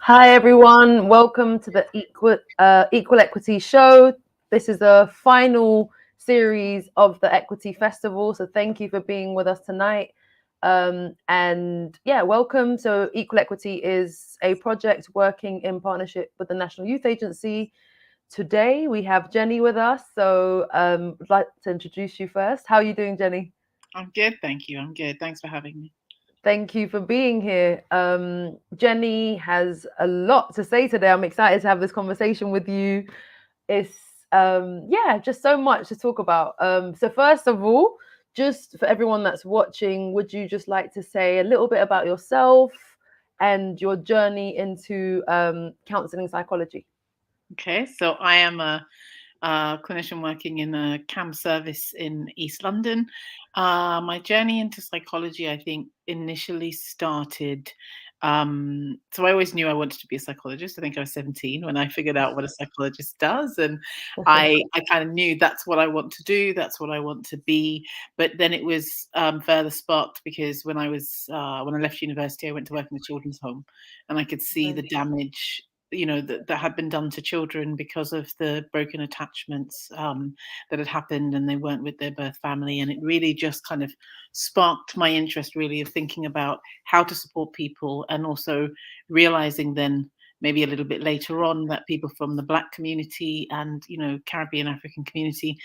Hi everyone, welcome to the Equal Equity Show. This is the final series of the Equity Festival, so thank you for being with us tonight. Welcome. So Equal Equity is a project working in partnership with the National Youth Agency. Today we have Jenny with us, so I'd like to introduce you first. How are you doing, Jenny? I'm good, thank you. I'm good. Thanks for having me. Thank you for being here. Jenny has a lot to say today. I'm excited to have this conversation with you. It's just so much to talk about. So first of all, just for everyone that's watching, would you just like to say a little bit about yourself and your journey into counseling psychology? Okay, so I am a clinician working in a CAM service in East London. My journey into psychology, I think, initially started. So I always knew I wanted to be a psychologist. I think I was 17 when I figured out what a psychologist does, and I kind of knew that's what I want to do. That's what I want to be. But then it was further sparked because when I left university, I went to work in a children's home, and I could see the damage that had been done to children because of the broken attachments that had happened, and they weren't with their birth family. And it really just kind of sparked my interest, really, of thinking about how to support people, and also realizing then maybe a little bit later on that people from the Black community and Caribbean African community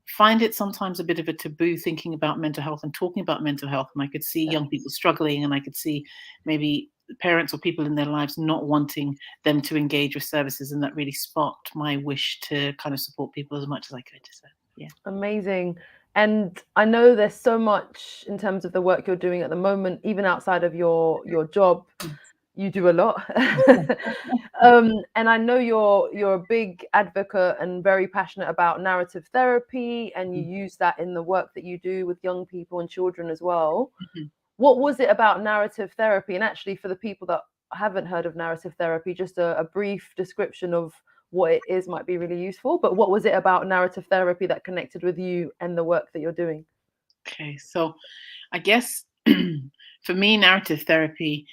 find it sometimes a bit of a taboo thinking about mental health and talking about mental health. And I could see young people struggling, and I could see maybe parents or people in their lives not wanting them to engage with services. And that really sparked my wish to kind of support people as much as I could. So, yeah. Amazing. And I know there's so much in terms of the work you're doing at the moment, even outside of your job. You do a lot. And I know you're a big advocate and very passionate about narrative therapy, and you use that in the work that you do with young people and children as well. Mhm. What was it about narrative therapy? And actually, for the people that haven't heard of narrative therapy, just a brief description of what it is might be really useful. But what was it about narrative therapy that connected with you and the work that you're doing? Okay, so I guess for me, narrative therapy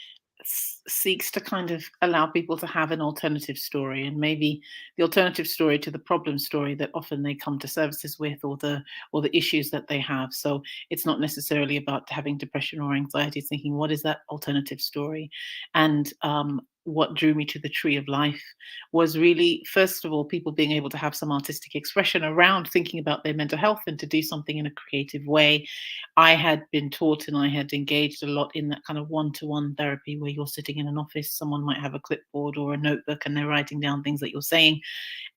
seeks to kind of allow people to have an alternative story, and maybe the alternative story to the problem story that often they come to services with, or the issues that they have. So it's not necessarily about having depression or anxiety. It's thinking, what is that alternative story? And what drew me to the Tree of Life was really, first of all, people being able to have some artistic expression around thinking about their mental health and to do something in a creative way. I had been taught and I had engaged a lot in that kind of one-to-one therapy where you're sitting in an office, someone might have a clipboard or a notebook and they're writing down things that you're saying.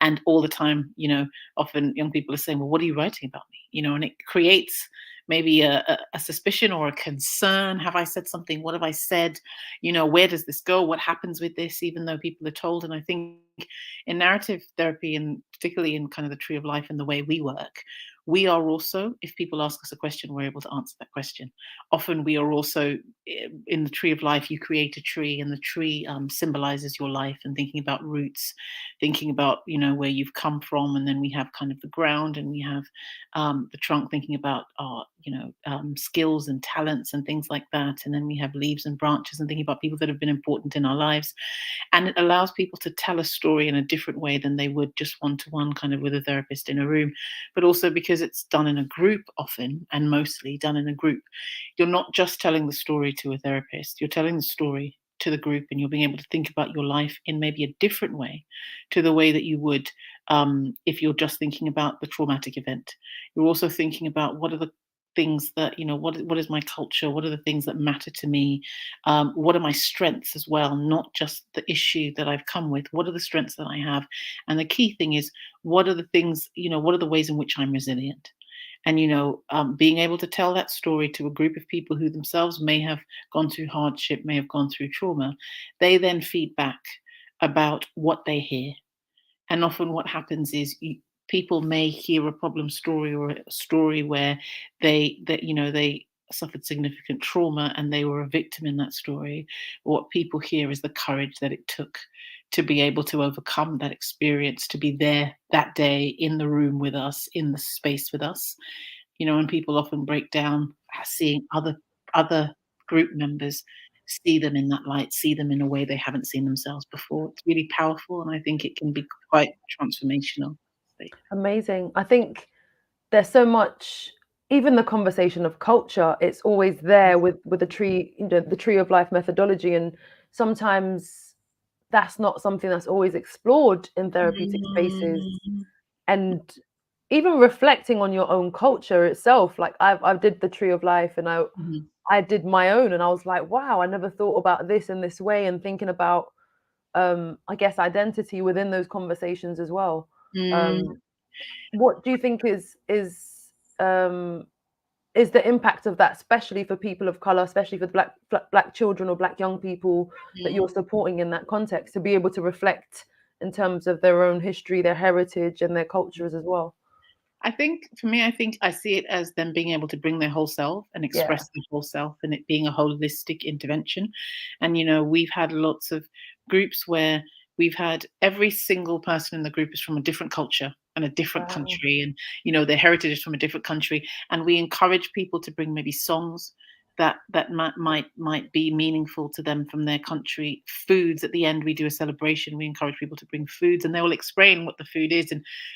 And all the time, often young people are saying, well, what are you writing about me? And it creates maybe a suspicion or a concern. Have I said something? What have I said? Where does this go? What happens with this? Even though people are told. And I think in narrative therapy, and particularly in kind of the Tree of Life and the way we work, we are also, if people ask us a question, we're able to answer that question. Often we are also, in the Tree of Life, you create a tree, and the tree symbolizes your life, and thinking about roots, thinking about, where you've come from. And then we have kind of the ground, and we have the trunk, thinking about our, skills and talents and things like that. And then we have leaves and branches, and thinking about people that have been important in our lives. And it allows people to tell a story in a different way than they would just one-to-one kind of with a therapist in a room. But also because it's done in a group, often and mostly done in a group, you're not just telling the story to a therapist, you're telling the story to the group, and you're being able to think about your life in maybe a different way to the way that you would if you're just thinking about the traumatic event. You're also thinking about, what are the things that, what is my culture, what are the things that matter to me, what are my strengths as well, not just the issue that I've come with, what are the strengths that I have. And the key thing is, what are the things, what are the ways in which I'm resilient. And being able to tell that story to a group of people who themselves may have gone through hardship, may have gone through trauma, they then feed back about what they hear. And often what happens is, people may hear a problem story, or a story where they suffered significant trauma and they were a victim in that story. What people hear is the courage that it took to be able to overcome that experience, to be there that day in the room with us, in the space with us. And people often break down seeing other group members see them in that light, see them in a way they haven't seen themselves before. It's really powerful, and I think it can be quite transformational. So, Amazing. I think there's so much, even the conversation of culture, it's always there with the tree, the tree of life methodology. And sometimes that's not something that's always explored in therapeutic spaces. And even reflecting on your own culture itself, like I did the tree of life, and I did my own, and I was like, wow, I never thought about this in this way, and thinking about I guess identity within those conversations as well. What do you think is the impact of that, especially for people of color, especially for black children or black young people that you're supporting in that context, to be able to reflect in terms of their own history, their heritage, and their cultures as well? I think for me, I think I see it as them being able to bring their whole self and Yeah. express their whole self, and it being a holistic intervention. And we've had lots of groups where we've had every single person in the group is from a different culture and a different Wow. country, and their heritage is from a different country. And we encourage people to bring maybe songs that might be meaningful to them from their country. Foods, at the end we do a celebration, we encourage people to bring foods, and they will explain what the food is.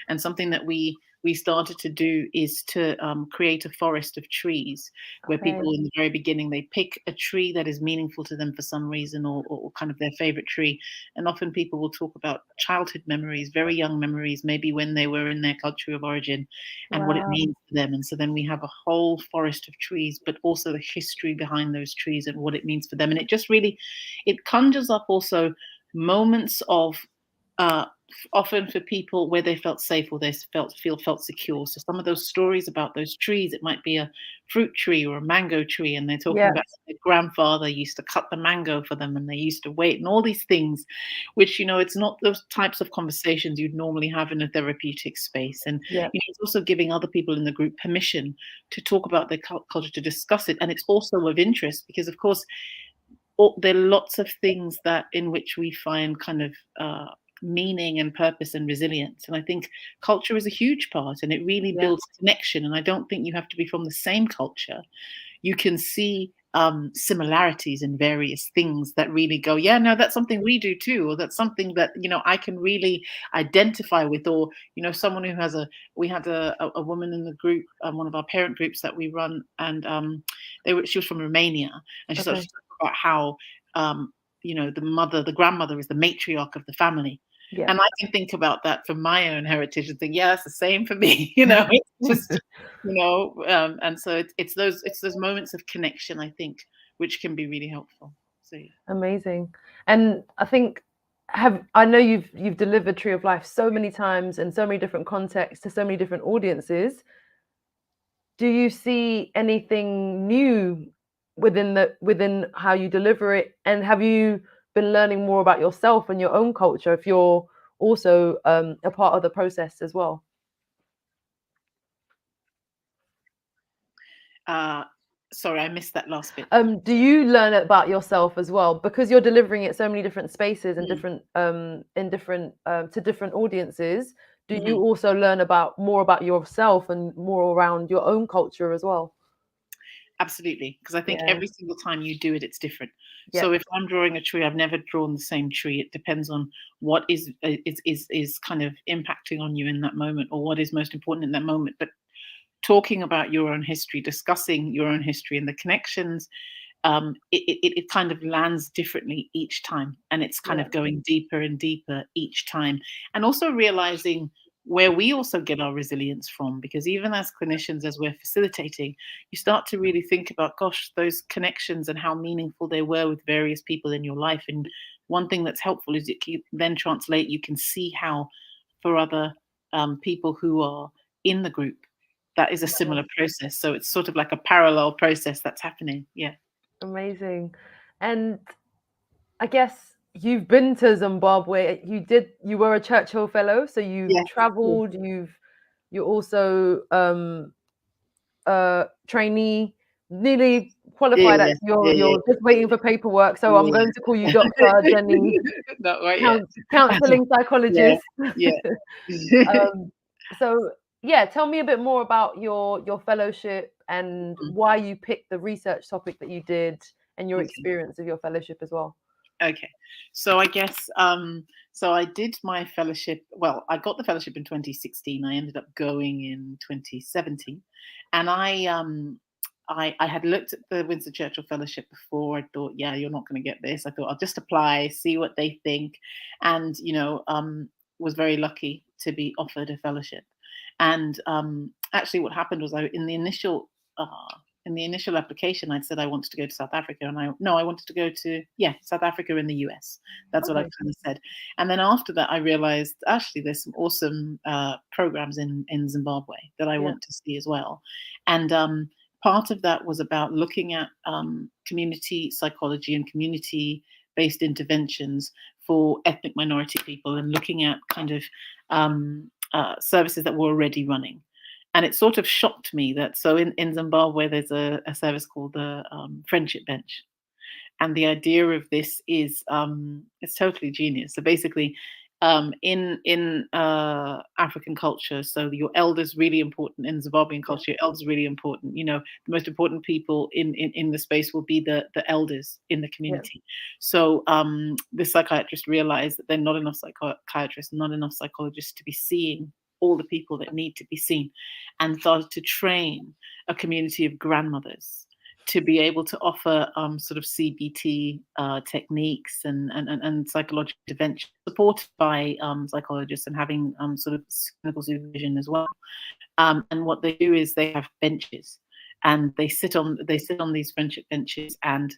And something that we started to do is to create a forest of trees, where Okay. people in the very beginning, they pick a tree that is meaningful to them for some reason, or kind of their favorite tree. And often people will talk about childhood memories, very young memories, maybe when they were in their country of origin, and what it Wow. means to them. And so then we have a whole forest of trees, but also the history behind those trees and what it means for them. And it just really, it conjures up also moments of uh, often for people where they felt safe, or they felt secure. So some of those stories about those trees, it might be a fruit tree or a mango tree, and they're talking Yes. about their grandfather used to cut the mango for them, and they used to wait, and all these things, which it's not those types of conversations you'd normally have in a therapeutic space. And Yeah. it's also giving other people in the group permission to talk about their culture, to discuss it, and it's also of interest because, of course, there are lots of things that in which we find kind of meaning and purpose and resilience. And I think culture is a huge part, and it really Yeah. builds connection. And I don't think you have to be from the same culture. You can see similarities in various things that really go, yeah, no, that's something we do too, or that's something that I can really identify with. Or someone who has we had a woman in the group, one of our parent groups that we run, and she was from Romania, and she started Okay. to talk about how the grandmother is the matriarch of the family. Yeah. And I can think about that from my own heritage and think, yeah, it's the same for me. It's just, and so it's those moments of connection, I think, which can be really helpful. So yeah. Amazing. And I think I know you've delivered Tree of Life so many times in so many different contexts to so many different audiences. Do you see anything new within how you deliver it? And have you been learning more about yourself and your own culture if you're also a part of the process as well? Sorry, I missed that last bit. Do you learn about yourself as well, because you're delivering it so many different spaces and Mm. different in different to different audiences? Do you Mhm. also learn more about yourself and more around your own culture as well? Absolutely, because I think Yeah, every single time you do it, it's different. yeah, So if I'm drawing a tree, I've never drawn the same tree. It depends on what is kind of impacting on you in that moment, or what is most important in that moment. But talking about your own history, discussing your own history and the connections, it kind of lands differently each time, and it's kind yeah, of going deeper and deeper each time. And also realizing where we also get our resilience from, because even as clinicians, as we're facilitating, you start to really think about, gosh, those connections and how meaningful they were with various people in your life. And one thing that's helpful is it can then translate, you can see how for other people who are in the group, that is a similar process. So it's sort of like a parallel process that's happening. Yeah. amazing. And I guess you've been to Zimbabwe. You were a Churchill Fellow, so you've Yes. Yes. traveled. You're also trainee, nearly Yeah, qualified. yeah, Actually, yeah, yeah, you're just waiting for paperwork. So I'm yeah. going to call you Dr. Jenny, Not right yet. counseling Yeah, psychologist. yeah. um, so yeah, tell me a bit more about your fellowship and why you picked the research topic that you did, and your Okay. experience of your fellowship as well. Okay. So I guess so I did my fellowship. Well, I got the fellowship in 2016. I ended up going in 2017, and I had looked at the Winston Churchill Fellowship before. I thought, yeah, you're not going to get this. I thought I'll just apply, see what they think, and was very lucky to be offered a fellowship. And actually, what happened was in the initial application, I'd said I wanted to go to South Africa, and I wanted to go to South Africa in the US. That's what I Okay. kind of said. And then after that, I realized actually there's some awesome programs in Zimbabwe that I want to see as well. And part of that was about looking at community psychology and community-based interventions for ethnic minority people, and looking at kind of services that were already running. And it sort of shocked me that in Zimbabwe, there's a service called the Friendship Bench. And the idea of this is it's totally genius. So basically, in African culture, so your elders really important. In Zimbabwean culture, your elders really important. The most important people in the space will be the elders in the community. So the psychiatrist realized that there are not enough psychiatrists, not enough psychologists to be seeing all the people that need to be seen, and started to train a community of grandmothers to be able to offer sort of CBT techniques and psychological intervention, supported by psychologists, and having sort of clinical supervision as well. And what they do is they have benches, and they sit on these friendship benches, and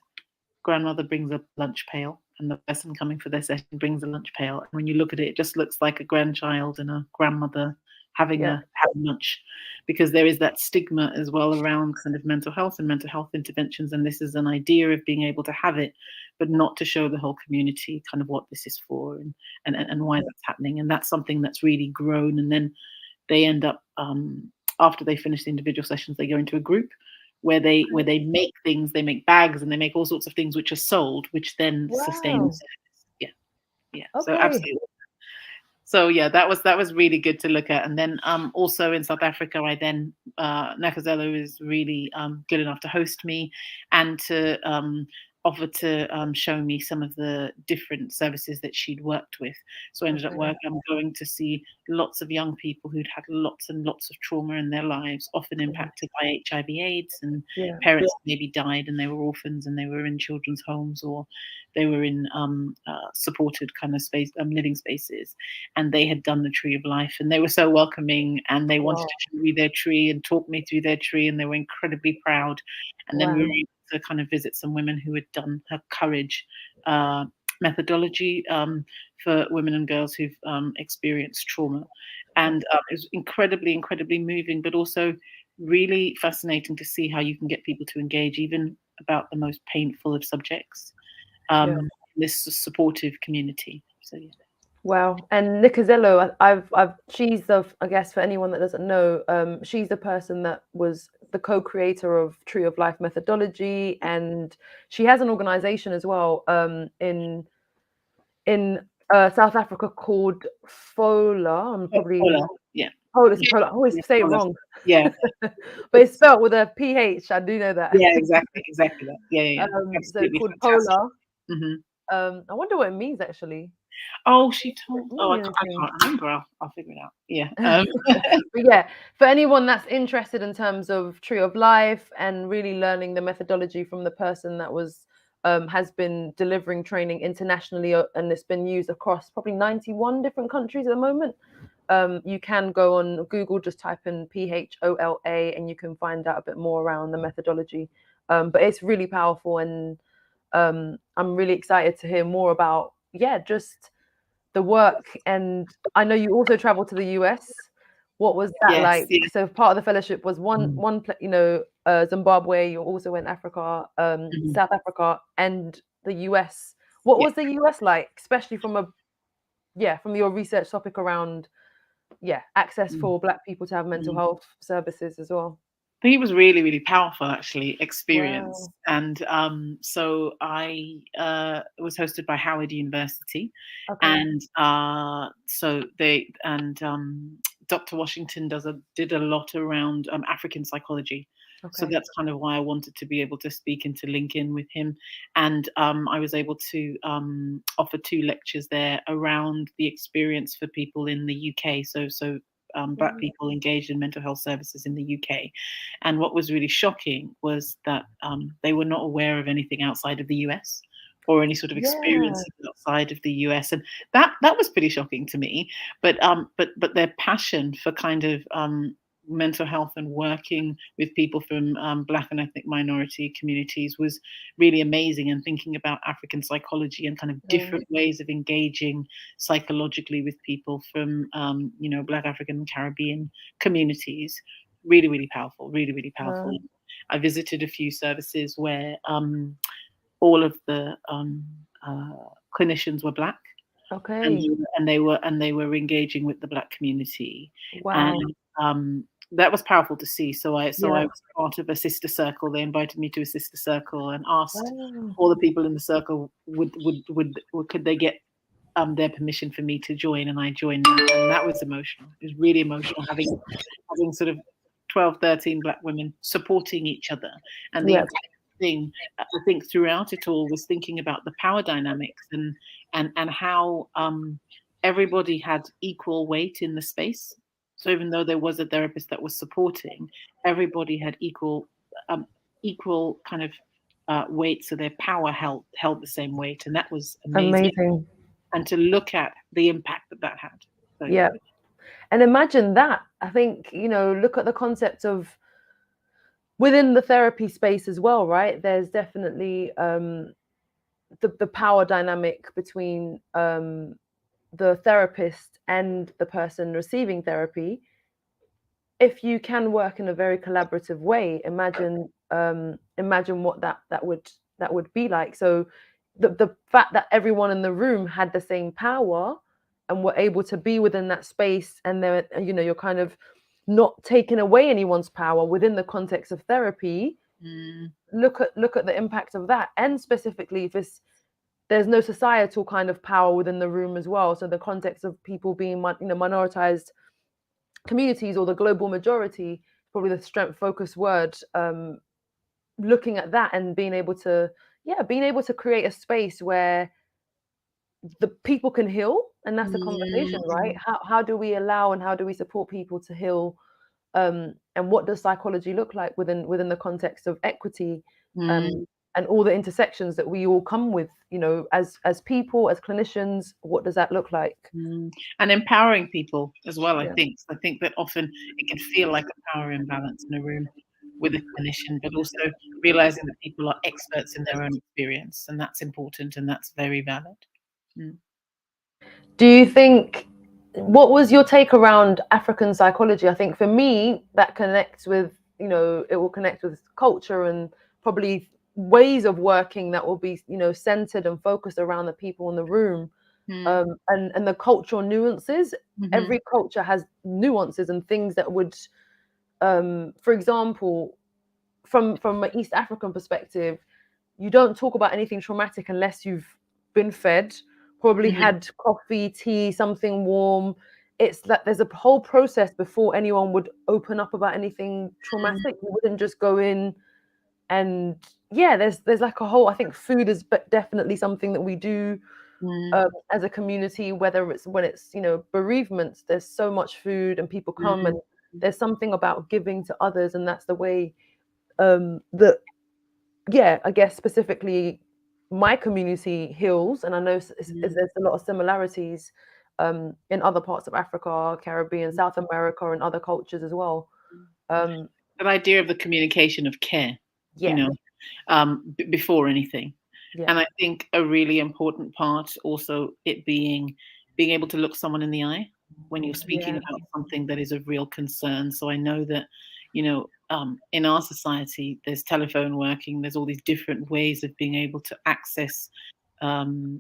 grandmother brings a lunch pail, and the person coming for their session brings a lunch pail. And when you look at it, it just looks like a grandchild and a grandmother having lunch, because there is that stigma as well around kind of mental health and mental health interventions. And this is an idea of being able to have it, but not to show the whole community kind of what this is for and why that's happening. And that's something that's really grown. And then they end up, after they finish the individual sessions, they go into a group where they make things, they make bags, and they make all sorts of things which are sold, which then sustain the service. Yeah. Okay. So absolutely. So yeah, that was really good to look at. And then also in South Africa, I then Nakazelo is really good enough to host me and to offer to show me some of the different services that she'd worked with. So I ended up going to see lots of young people who'd had lots and lots of trauma in their lives, often impacted by HIV/AIDS, and parents maybe died and they were orphans and they were in children's homes, or they were in supported kind of space, living spaces, and they had done the Tree of Life, and they were so welcoming, and they wanted to show me their tree and talk me through their tree, and they were incredibly proud. And then we were able to kind of visit some women who had done her courage methodology for women and girls who've experienced trauma. And it was incredibly, incredibly moving, but also really fascinating to see how you can get people to engage even about the most painful of subjects. This supportive community. So yeah. Wow. And Nakazelo, she's I guess for anyone that doesn't know, she's the person that was the co-creator of Tree of Life methodology, and she has an organization as well in South Africa called FOLA. I'm probably Pola. I always say it wrong. Yeah. But it's spelled with a PH. I do know that. Yeah, exactly that. Yeah. So it's called Pola. I wonder what it means actually. Oh, she told. Oh, I can't remember. I'll figure it out. Yeah. But yeah, for anyone that's interested in terms of Tree of Life and really learning the methodology from the person that was has been delivering training internationally, and it's been used across probably 91 different countries at the moment. You can go on Google, just type in PHOLA, and you can find out a bit more around the methodology. But it's really powerful, and I'm really excited to hear more about just the work. And I know you also traveled to the US. What was that like? Yes. So part of the fellowship was Zimbabwe. You also went Africa, South Africa, and the US. What was the US like, especially from your research topic around access for Black people to have mental health services as well? I think it was really, really powerful, actually, experience. Wow. And so I was hosted by Howard University, and so Dr. Washington did a lot around African psychology. So Okay. that's kind of why I wanted to be able to speak and to link in with him. And I was able to offer 2 lectures there around the experience for people in the UK. So Black people engaged in mental health services in the UK. And what was really shocking was that they were not aware of anything outside of the US or any sort of Yeah. experience outside of the US. And that was pretty shocking to me. But their passion for kind of mental health and working with people from Black and ethnic minority communities was really amazing, and thinking about African psychology and kind of different ways of engaging psychologically with people from Black, African and Caribbean communities, really, really powerful, really, really powerful. I visited a few services where all of the clinicians were Black, Okay. and they were engaging with the Black community, Wow. and that was powerful to see. So I Yeah. was part of a sister circle. They invited me to a sister circle and asked Wow. all the people in the circle could they get their permission for me to join, and I joined that, and that was emotional. It was really emotional having sort of 12, 13 Black women supporting each other, and the Yeah. thing I think throughout it all was thinking about the power dynamics and how everybody had equal weight in the space. So even though there was a therapist that was supporting, everybody had equal kind of weight, so their power held the same weight, and that was amazing. Amazing. And to look at the impact that had. So, Yeah. And imagine that. I think, look at the concept of within the therapy space as well, right? There's definitely the power dynamic between the therapist and the person receiving therapy. If you can work in a very collaborative way, imagine what that would be like. So the fact that everyone in the room had the same power and were able to be within that space, and then you're kind of not taking away anyone's power within the context of therapy. Look at the impact of that, and specifically if there's no societal kind of power within the room as well. So the context of people being minoritized communities or the global majority, probably the strength focus word, looking at that and being able to create a space where the people can heal, and that's the conversation, right? How do we allow and how do we support people to heal, and what does psychology look like within the context of equity, and all the intersections that we all come with, as people, as clinicians. What does that look like? And empowering people as well. Yeah. I think that often it can feel like a power imbalance in a room with a clinician, but also realizing that people are experts in their own experience, and that's important, and that's very valid. Do you think, what was your take around African psychology? I think for me, that connects with, it will connect with culture and probably ways of working that will be, centered and focused around the people in the room, and the cultural nuances. Every culture has nuances and things that would, for example, from an East African perspective, you don't talk about anything traumatic unless you've been fed, probably had coffee, tea, something warm. It's like there's a whole process before anyone would open up about anything traumatic. You wouldn't just go in and there's like a whole, I think food is definitely something that we do as a community, whether it's when it's, bereavements, there's so much food and people come and there's something about giving to others, and that's the way that I guess specifically my community heals, and I know there's a lot of similarities in other parts of Africa, Caribbean, South America, and other cultures as well. That idea of the communication of care, before anything. And I think a really important part also it being able to look someone in the eye when you're speaking about something that is of real concern. So I know that, in our society, there's telephone working, there's all these different ways of being able to access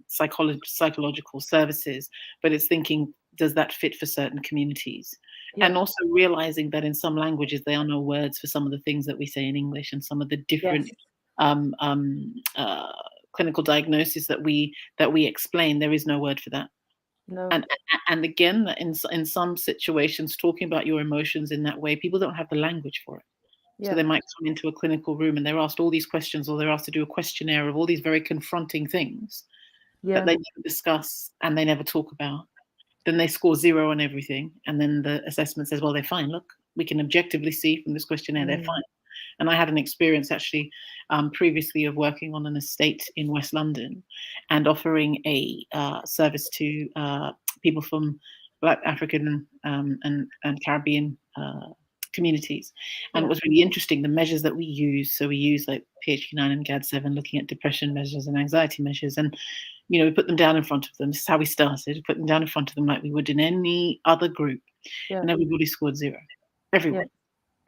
psychological services, but it's thinking, does that fit for certain communities? And also realizing that in some languages there are no words for some of the things that we say in English, and some of the different clinical diagnosis that we explain, there is no word for that. No. And again, in some situations, talking about your emotions in that way, people don't have the language for it. So Yeah. they might come into a clinical room and they're asked all these questions, or they're asked to do a questionnaire of all these very confronting things that Yeah. they never discuss and they never talk about. Then they score 0 on everything. And then the assessment says, well, they're fine. Look, we can objectively see from this questionnaire, they're fine. And I had an experience actually previously of working on an estate in West London and offering a service to people from Black, African, and Caribbean communities. And it was really interesting, the measures that we use. So we use like PHQ-9 and GAD-7, looking at depression measures and anxiety measures. And, we put them down in front of them. This is how we started. We put them down in front of them like we would in any other group. And everybody scored 0. Everyone.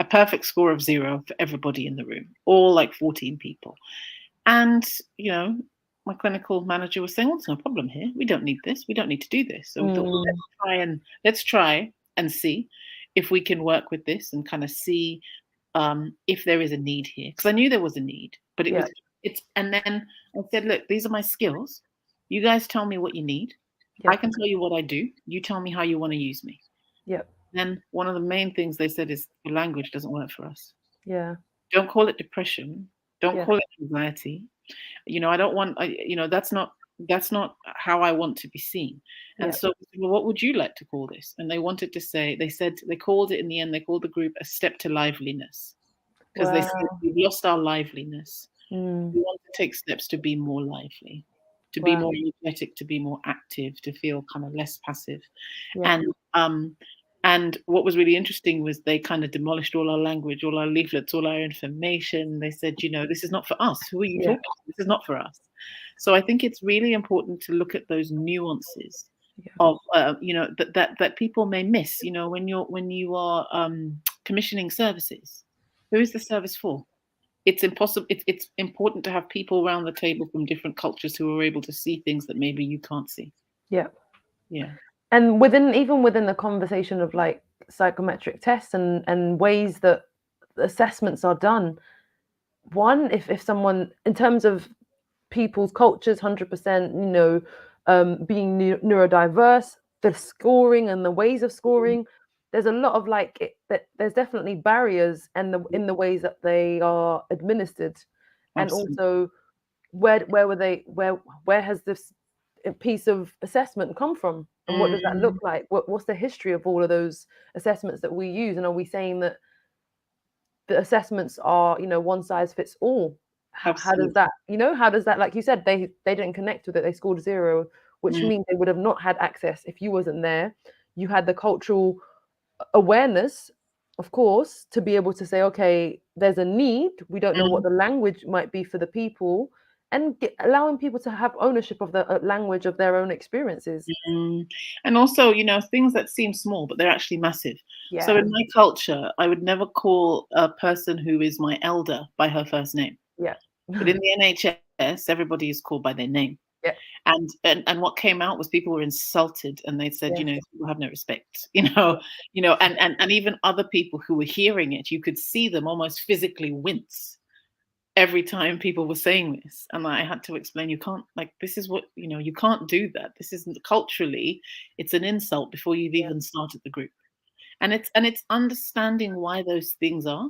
A perfect score of 0 for everybody in the room, all like 14 people. And, my clinical manager was saying, well, there's no problem here. We don't need this. We don't need to do this. So we thought, well, let's try and see if we can work with this and kind of see if there is a need here. Because I knew there was a need, but and then I said, look, these are my skills. You guys tell me what you need. I can tell you what I do. You tell me how you want to use me. Then one of the main things they said is the language doesn't work for us. Don't call it depression. Don't call it anxiety. I don't want, that's not how I want to be seen. And so, well, what would you like to call this? And they wanted to say, they called it in the end, they called the group a step to liveliness. Because they said, we've lost our liveliness. We want to take steps to be more lively, to be more energetic, to be more active, to feel kind of less passive. And what was really interesting was they kind of demolished all our language, all our leaflets, all our information. They said, this is not for us. Who are you talking to? This is not for us. So I think it's really important to look at those nuances of, that people may miss. When you are commissioning services, who is the service for? It's impossible. It's important to have people around the table from different cultures who are able to see things that maybe you can't see. Yeah. And even within the conversation of like psychometric tests and ways that assessments are done, one, if someone, in terms of people's cultures, 100%, being neurodiverse, the scoring and the ways of scoring, there's a lot of there's definitely barriers and in the ways that they are administered. Absolutely. And also where has this piece of assessment come from, and what does that look like? What's the history of all of those assessments that we use? And are we saying that the assessments are, one size fits all? How does that, like you said, they didn't connect with it, they scored 0, which means they would have not had access if you wasn't there. You had the cultural awareness, of course, to be able to say, okay, there's a need, we don't know what the language might be for the people, and allowing people to have ownership of the language of their own experiences. And also, things that seem small, but they're actually massive. So in my culture, I would never call a person who is my elder by her first name. But in the NHS, everybody is called by their name. And what came out was people were insulted, and they said, people have no respect, and even other people who were hearing it, you could see them almost physically wince every time people were saying this. And I had to explain, you can't, this is what, you can't do that. This isn't culturally, it's an insult before you've even started the group. And it's understanding why those things are,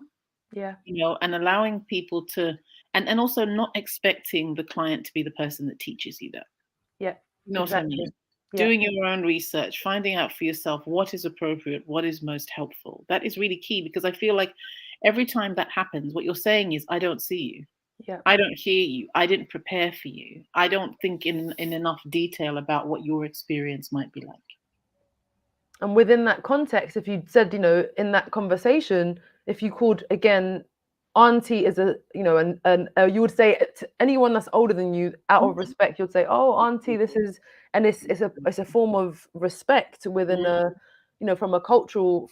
and allowing people to, and also not expecting the client to be the person that teaches you that. What I mean? Doing your own research, finding out for yourself what is appropriate, what is most helpful. That is really key, because I feel like every time that happens, what you're saying is, I don't see you. I don't hear you. I didn't prepare for you. I don't think in enough detail about what your experience might be like. And within that context, if you said, in that conversation, if you called, again, auntie is and you would say to anyone that's older than you, out of respect, you'd say, oh, auntie, this is, and it's a form of respect within a, from a cultural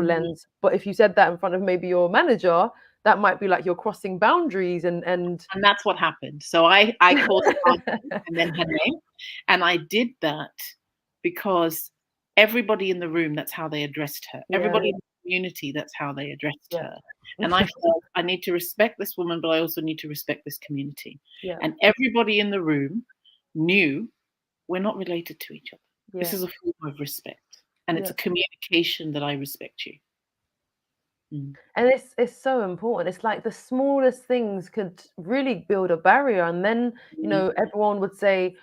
lens. But if you said that in front of maybe your manager, that might be like you're crossing boundaries, and that's what happened. So I called her auntie and then her name, and I did that because everybody in the room, that's how they addressed her. Everybody in the community, that's how they addressed her. And I felt I need to respect this woman, but I also need to respect this community. And everybody in the room knew we're not related to each other. This is a form of respect, and it's a communication that I respect you. And it's so important. It's like the smallest things could really build a barrier, and then everyone would say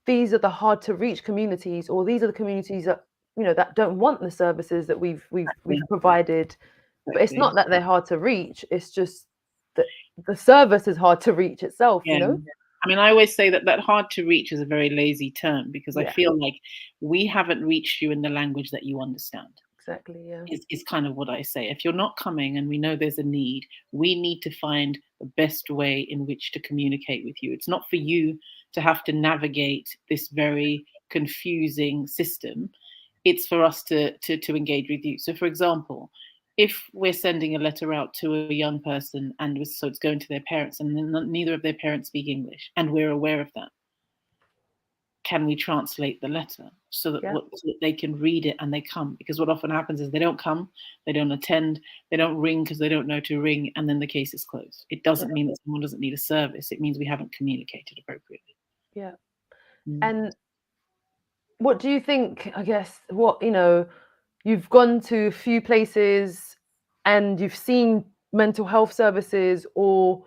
these are the hard to reach communities, or these are the communities that that don't want the services that we've provided. But it's not that they're hard to reach, it's just that the service is hard to reach itself. I mean, I always say that hard to reach is a very lazy term, because I feel like we haven't reached you in the language that you understand. Exactly, yeah. Is kind of what I say. If you're not coming and we know there's a need, we need to find the best way in which to communicate with you. It's not for you to have to navigate this very confusing system. It's for us to engage with you. So, for example, if we're sending a letter out to a young person and so it's going to their parents, and neither of their parents speak English, and we're aware of that, can we translate the letter so that, so that they can read it and they come? Because what often happens is they don't come, they don't attend, they don't ring because they don't know to ring, and then the case is closed. It doesn't mean that someone doesn't need a service. It means we haven't communicated appropriately. Yeah. And what do you think, I guess, you've gone to a few places and you've seen mental health services or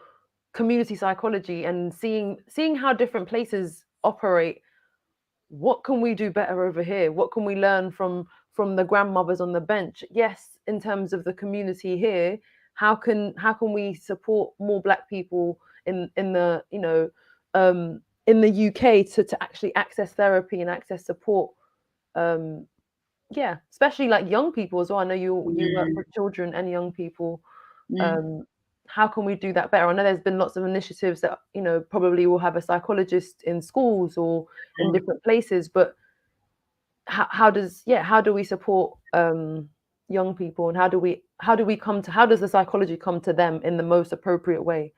community psychology, and seeing how different places operate. What can we do better over here? What can we learn from the grandmothers on the bench? Yes, in terms of the community here, how can we support more Black people in the in the UK to actually access therapy and access support? Especially like young people as well. I know you work with children and young people. How can we do that better? I know there's been lots of initiatives that probably will have a psychologist in schools or in different places, but how do we support young people, and how does the psychology come to them in the most appropriate way?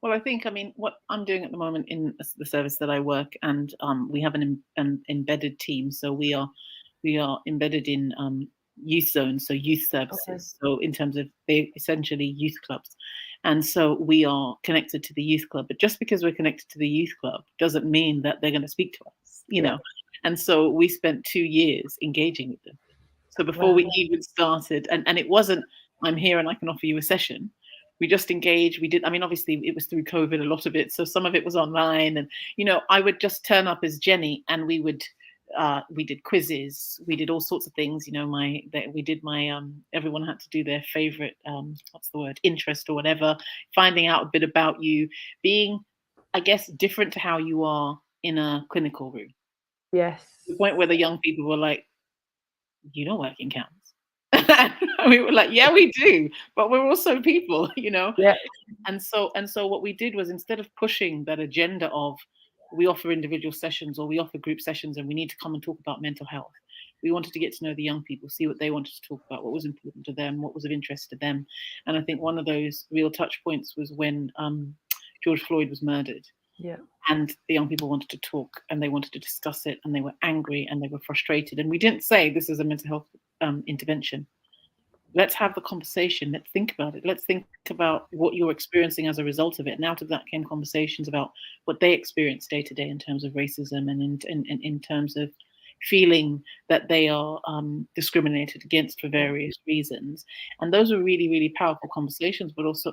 Well, I think, what I'm doing at the moment in the service that I work, and we have an embedded team, so we are embedded in youth zones, so youth services. So in terms of, they essentially youth clubs, and so we are connected to the youth club. But just because we're connected to the youth club doesn't mean that they're going to speak to us, know. And so we spent 2 years engaging with them. So before we even started, and it wasn't, I'm here and I can offer you a session. We just engaged. We did, obviously it was through COVID, a lot of it. So some of it was online, and, I would just turn up as Jenny, and we did quizzes, we did all sorts of things, we did my, everyone had to do their favorite, interest or whatever, finding out a bit about you, being, I guess, different to how you are in a clinical room. Yes. To the point where the young people were like, you don't work in camps. We were like, yeah, we do, but we're also people, Yeah. And so what we did was, instead of pushing that agenda of we offer individual sessions or we offer group sessions and we need to come and talk about mental health, we wanted to get to know the young people, see what they wanted to talk about, what was important to them, what was of interest to them. And I think one of those real touch points was when George Floyd was murdered. Yeah. And the young people wanted to talk, and they wanted to discuss it, and they were angry and they were frustrated. And we didn't say this is a mental health intervention. Let's have the conversation. Let's think about it. Let's think about what you're experiencing as a result of it. And out of that came conversations about what they experience day to day in terms of racism, and in terms of feeling that they are discriminated against for various reasons. And those were really, really powerful conversations, but also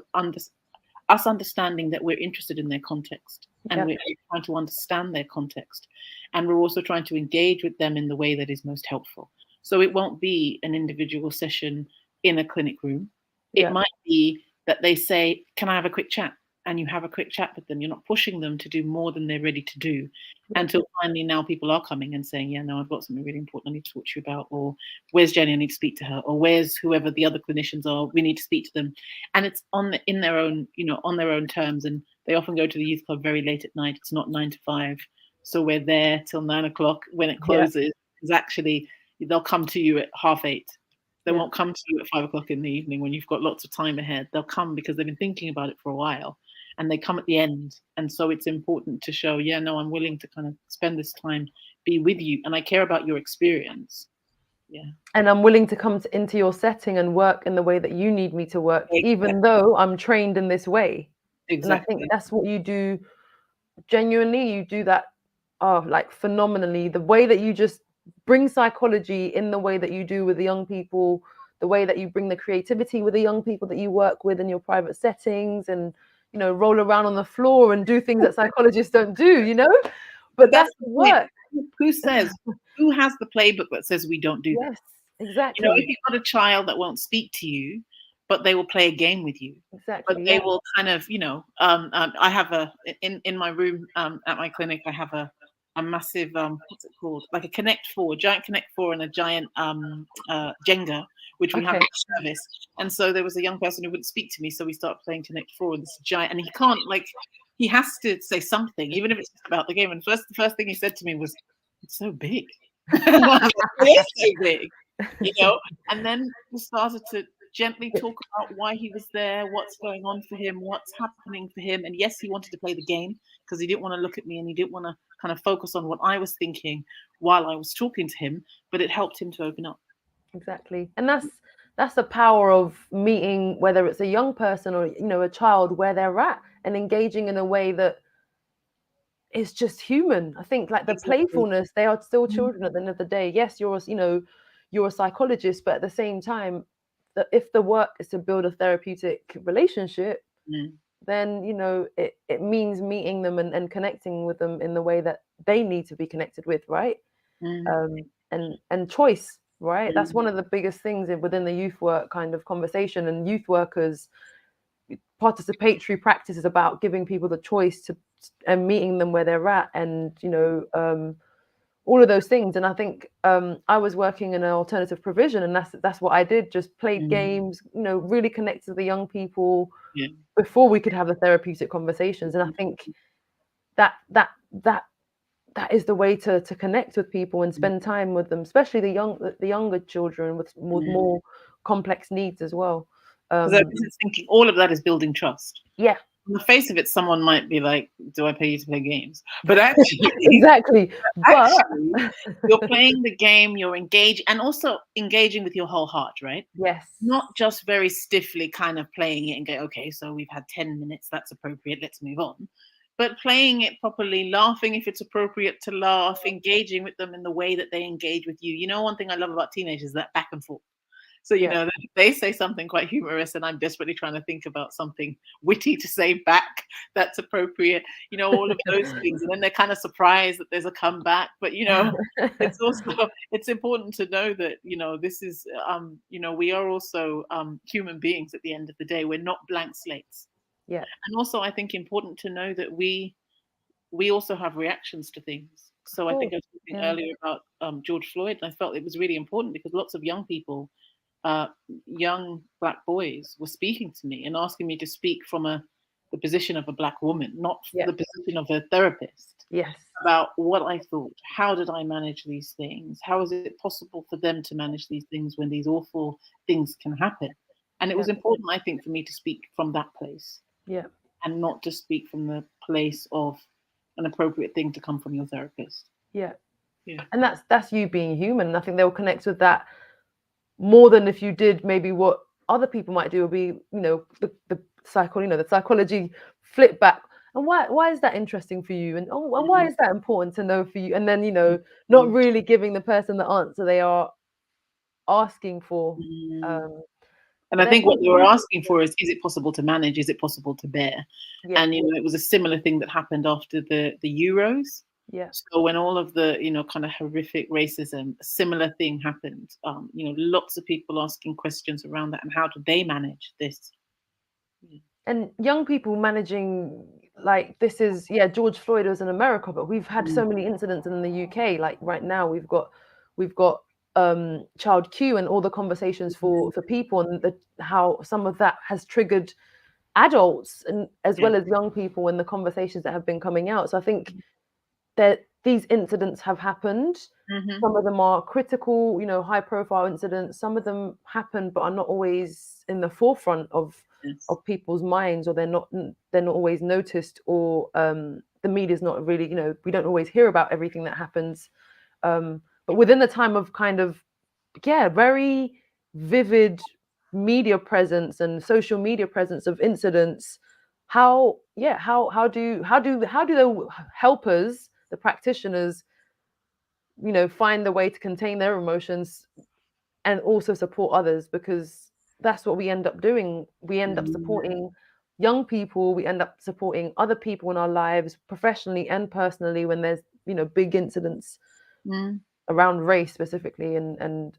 us understanding that we're interested in their context, and we're trying to understand their context. And we're also trying to engage with them in the way that is most helpful. So it won't be an individual session in a clinic room. It might be that they say, can I have a quick chat? And you have a quick chat with them. You're not pushing them to do more than they're ready to do, until finally now people are coming and saying, yeah, no, I've got something really important I need to talk to you about, or where's Jenny? I need to speak to her, or where's whoever the other clinicians are? We need to speak to them. And it's in their own, on their own terms. And they often go to the youth club very late at night. It's not 9 to 5. So we're there till 9 o'clock when it closes. Because actually they'll come to you at 8:30. They won't come to you at 5 o'clock in the evening when you've got lots of time ahead. They'll come because they've been thinking about it for a while, and they come at the end. And so it's important to show, yeah, no, I'm willing to kind of spend this time, be with you, and I care about your experience. Yeah. And I'm willing to come into your setting and work in the way that you need me to work, even though I'm trained in this way. Exactly. And I think that's what you do. Genuinely, you do that like phenomenally. The way that you just bring psychology in the way that you do with the young people, the way that you bring the creativity with the young people that you work with in your private settings, and roll around on the floor and do things that psychologists don't do, but that's the point. work. Who has the playbook that says we don't do that? Yes, exactly. If you've got a child that won't speak to you, but they will play a game with you, exactly, but they will kind of, I have in my room at my clinic, I have a massive, what's it called? Like a Connect Four, giant Connect Four, and a giant Jenga, which we have at the service. And so there was a young person who wouldn't speak to me, so we started playing Connect Four, and this giant, and he can't, he has to say something, even if it's just about the game. And the first thing he said to me was, "It's so big." It is so big, and then we started to gently talk about why he was there, what's going on for him, what's happening for him. And yes, he wanted to play the game because he didn't want to look at me, and he didn't want to kind of focus on what I was thinking while I was talking to him, but it helped him to open up. Exactly. And that's the power of meeting, whether it's a young person or a child, where they're at, and engaging in a way that is just human. I think like the playfulness, they are still children at the end of the day. Yes, you're a psychologist, but at the same time, if the work is to build a therapeutic relationship, then it means meeting them and connecting with them in the way that they need to be connected with, right? And choice, right? That's one of the biggest things within the youth work kind of conversation. And youth workers, participatory practice is about giving people the choice and meeting them where they're at, and all of those things. And I think I was working in an alternative provision, and that's what I did. Just played games, really connected with the young people before we could have the therapeutic conversations. And I think that is the way to connect with people and spend time with them, especially the younger children with more complex needs as well. Because I was thinking all of that is building trust. Yeah. On the face of it, someone might be like, "Do I pay you to play games?" But actually, exactly. Actually, you're playing the game, you're engaged, and also engaging with your whole heart, right? Yes. Not just very stiffly kind of playing it and go, "Okay, so we've had 10 minutes, that's appropriate, let's move on." But playing it properly, laughing if it's appropriate to laugh, engaging with them in the way that they engage with you. One thing I love about teenagers is that back and forth. So, they say something quite humorous, and I'm desperately trying to think about something witty to say back that's appropriate, all of those things. And then they're kind of surprised that there's a comeback. But, it's important to know that, this is, we are also human beings at the end of the day. We're not blank slates. Yeah. And also, I think important to know that we also have reactions to things. So I think I was talking earlier about George Floyd, and I felt it was really important because lots of young people, young Black boys, were speaking to me and asking me to speak from the position of a Black woman, not the position of a therapist. Yes. About what I thought. How did I manage these things? How is it possible for them to manage these things when these awful things can happen? And it was important, I think, for me to speak from that place. Yeah. And not just speak from the place of an appropriate thing to come from your therapist. Yeah. Yeah. And that's you being human. And I think they'll connect with that more than if you did maybe what other people might do, would be, the psychology flip back. And why is that interesting for you? And and why is that important to know for you? And then, not really giving the person the answer they are asking for. And I think what they were asking for is it possible to manage? Is it possible to bear? Yeah. And, it was a similar thing that happened after the Euros. Yeah. So when all of the, kind of horrific racism, a similar thing happened, lots of people asking questions around that and how do they manage this? And young people managing, like, this is, George Floyd was in America, but we've had so many incidents in the UK. Like right now we've got Child Q and all the conversations for people, and how some of that has triggered adults and as well as young people in the conversations that have been coming out. So I think that these incidents have happened. Some of them are critical, high profile incidents. Some of them happen but are not always in the forefront of people's minds, or they're not always noticed, or the media's not really, we don't always hear about everything that happens. But within the time of kind of very vivid media presence and social media presence of incidents, how do the helpers, the practitioners, find a way to contain their emotions and also support others, because that's what we end up doing. We end up supporting young people, we end up supporting other people in our lives, professionally and personally, when there's big incidents around race specifically, and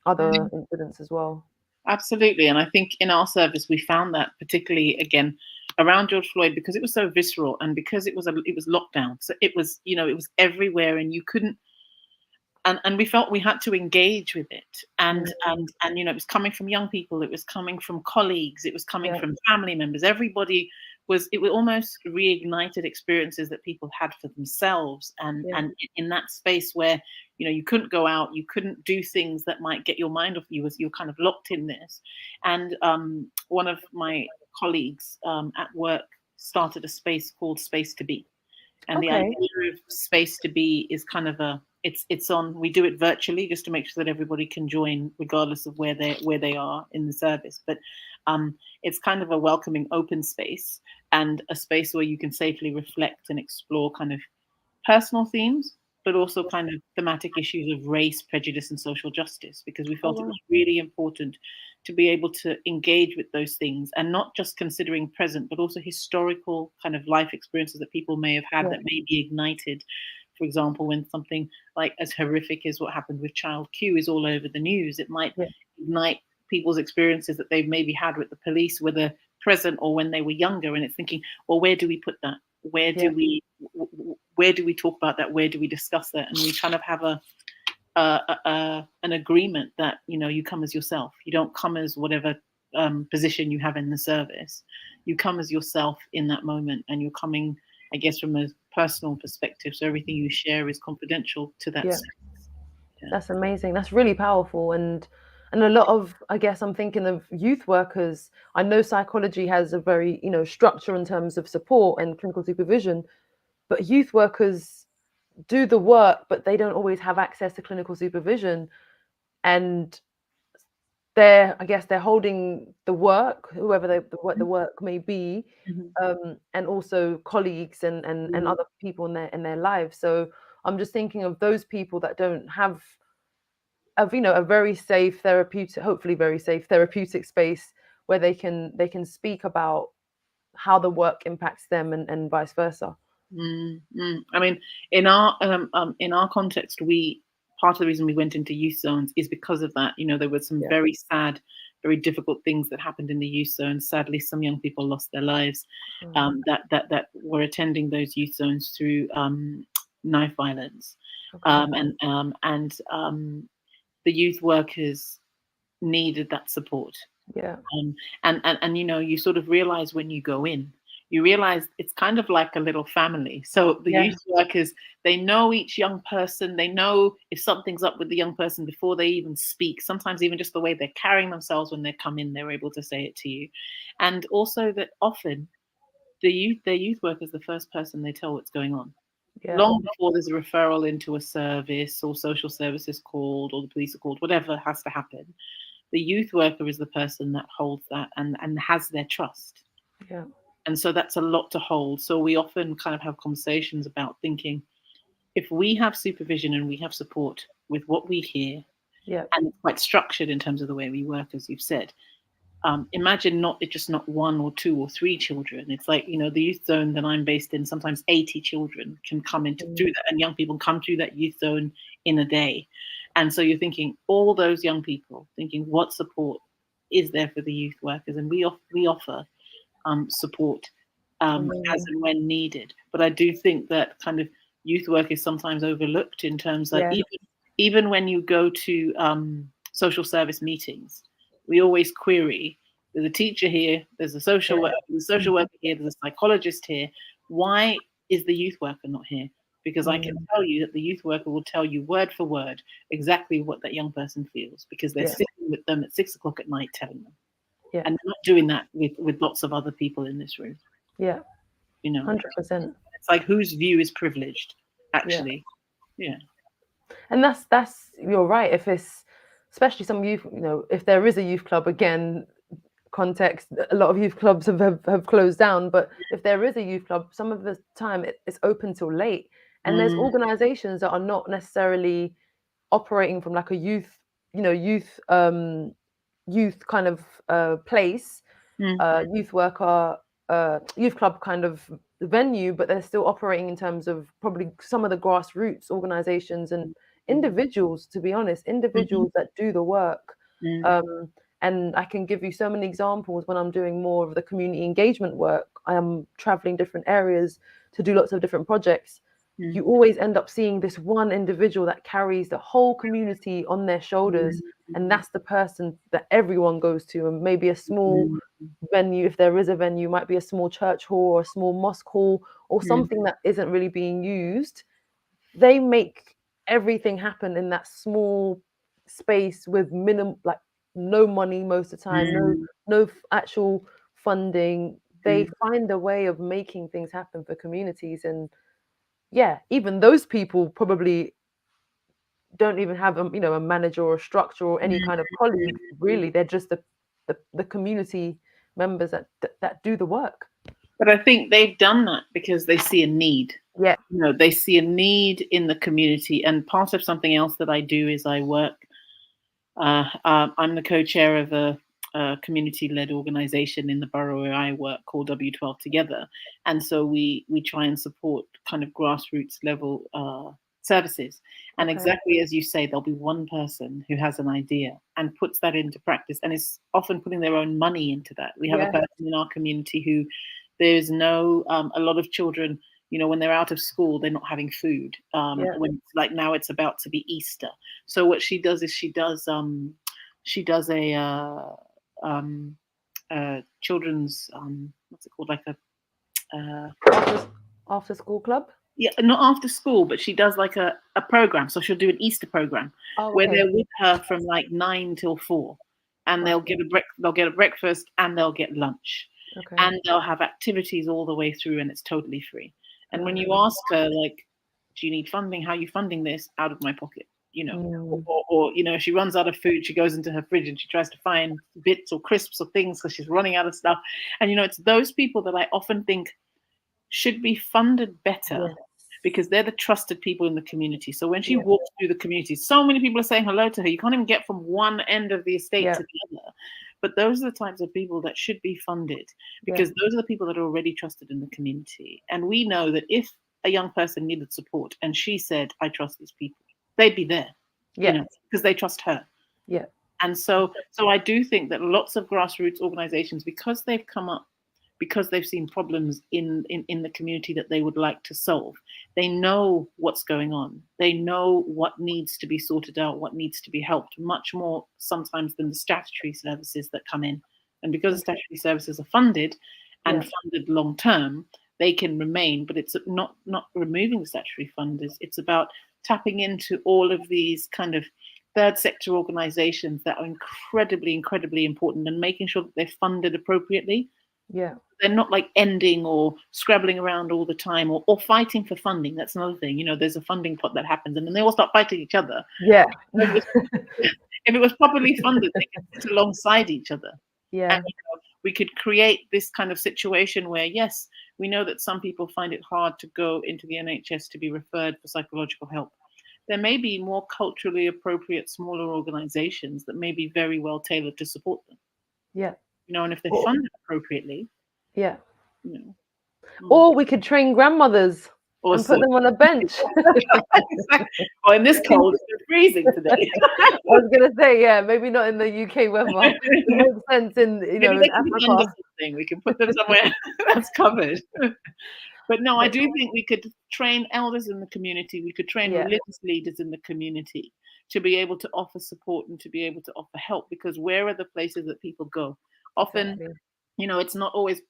other incidents as well. Absolutely. And I think in our service, we found that particularly again around George Floyd, because it was so visceral and because it was lockdown. So it was, it was everywhere and you couldn't, and we felt we had to engage with it. And it was coming from young people, it was coming from colleagues, it was coming from family members. Everybody it was almost reignited experiences that people had for themselves. And in that space where, you couldn't go out, you couldn't do things that might get your mind off you, as you're kind of locked in this. And one of my colleagues at work started a space called Space to Be. And the idea of Space to Be is kind of we do it virtually just to make sure that everybody can join regardless of where they are in the service. But it's kind of a welcoming open space and a space where you can safely reflect and explore kind of personal themes, but also kind of thematic issues of race, prejudice, and social justice, because we felt it was really important to be able to engage with those things and not just considering present, but also historical kind of life experiences that people may have had that may be ignited. For example, when something like as horrific as what happened with Child Q is all over the news, it might ignite people's experiences that they've maybe had with the police, whether present or when they were younger. And it's thinking, well, where do we put that? Where do we talk about that? Where do we discuss that? And we kind of have an agreement that, you come as yourself. You don't come as whatever position you have in the service. You come as yourself in that moment, and you're coming, I guess, from a personal perspective. So everything you share is confidential to that space. That's amazing. That's really powerful. And a lot of, I guess I'm thinking of youth workers. I know psychology has a very, structure in terms of support and clinical supervision, but youth workers do the work, but they don't always have access to clinical supervision. And they're holding the work, whoever the work may be, and also colleagues and other people in their lives. So I'm just thinking of those people that don't have a very safe therapeutic, hopefully very safe therapeutic space where they can speak about how the work impacts them and vice versa. I mean, in our context, part of the reason we went into youth zones is because of that. There were some very sad, very difficult things that happened in the youth zones. Sadly, some young people lost their lives that were attending those youth zones through knife violence, and the youth workers needed that support. And you sort of realize when you go in, you realize it's kind of like a little family. So the youth workers, they know each young person. They know if something's up with the young person before they even speak. Sometimes even just the way they're carrying themselves when they come in, they're able to say it to you. And also that often their youth worker is the first person they tell what's going on. Long before there's a referral into a service or social services called or the police are called, whatever has to happen. The youth worker is the person that holds that and has their trust. And so that's a lot to hold. So we often kind of have conversations about thinking, if we have supervision and we have support with what we hear, and it's quite structured in terms of the way we work, as you've said, imagine it's not one or two or three children. It's like, the youth zone that I'm based in, sometimes 80 children can come through that, and young people come through that youth zone in a day. And so you're thinking, all those young people thinking, what support is there for the youth workers? And we offer support as and when needed. But I do think that kind of youth work is sometimes overlooked in terms of even when you go to social service meetings, we always query, there's a teacher here, there's a social worker, here, there's a psychologist here. Why is the youth worker not here? Because I can tell you that the youth worker will tell you word for word exactly what that young person feels, because they're sitting with them at 6 o'clock at night telling them. And they're not doing that with lots of other people in this room. 100%. It's like, whose view is privileged, actually. And that's you're right. If it's especially some youth, if there is a youth club, again, context, a lot of youth clubs have closed down, but if there is a youth club, some of the time it's open till late, And there's organizations that are not necessarily operating from like a youth kind of place, youth worker, youth club kind of venue, but they're still operating in terms of probably some of the grassroots organizations and individuals, to be honest, individuals that do the work. And I can give you so many examples when I'm doing more of the community engagement work. I am traveling different areas to do lots of different projects. You always end up seeing this one individual that carries the whole community on their shoulders, and that's the person that everyone goes to. And maybe a small venue, if there is a venue, might be a small church hall or a small mosque hall or something that isn't really being used. They make everything happen in that small space with like no money most of the time, no actual funding. They find a way of making things happen for communities. And yeah, even those people probably don't even have a manager or a structure or any kind of colleague. Really, they're just the community members that do the work. But I think they've done that because they see a need. Yeah. They see a need in the community. And part of something else that I do is I work. I'm the co-chair of a community-led organization in the borough where I work called W12 Together. And so we try and support kind of grassroots level services. And exactly as you say, there'll be one person who has an idea and puts that into practice and is often putting their own money into that. We have a person in our community who there's no, a lot of children, when they're out of school, they're not having food. When it's like now it's about to be Easter. So what she does is she does a children's what's it called, like a after school club. Yeah, not after school, but she does like a program. So she'll do an Easter program where they're with her from like 9 till 4, and they'll get a breakfast and they'll get lunch, and they'll have activities all the way through, and it's totally free. And when you ask her, like, do you need funding? How are you funding this? Out of my pocket, or if she runs out of food, she goes into her fridge and she tries to find bits or crisps or things because she's running out of stuff. And it's those people that I often think should be funded better because they're the trusted people in the community. So when she walks through the community, so many people are saying hello to her. You can't even get from one end of the estate to the other. But those are the types of people that should be funded because those are the people that are already trusted in the community. And we know that if a young person needed support and she said, I trust these people, they'd be there, because they trust her. Yeah. And so I do think that lots of grassroots organizations, because they've come up, because they've seen problems in the community that they would like to solve, they know what's going on. They know what needs to be sorted out, what needs to be helped, much more sometimes than the statutory services that come in. And because the statutory services are funded and funded long term, they can remain, but it's not removing the statutory funders. It's about tapping into all of these kind of third sector organizations that are incredibly, incredibly important and making sure that they're funded appropriately. Yeah. They're not like ending or scrabbling around all the time or fighting for funding. That's another thing. There's a funding pot that happens and then they all start fighting each other. Yeah. If it was properly funded, they could sit alongside each other. Yeah. And we could create this kind of situation where, yes, we know that some people find it hard to go into the NHS to be referred for psychological help. There may be more culturally appropriate, smaller organizations that may be very well tailored to support them. Yeah. And if they're funded appropriately. Yeah. Or we could train grandmothers and put them on a bench. Or in this cold, it's freezing today. I was going to say, maybe not in the UK weather. It makes sense in, in Africa. We can put them somewhere that's covered. But no, I do think we could train elders in the community. We could train religious leaders in the community to be able to offer support and to be able to offer help, because where are the places that people go? Often, it's not always,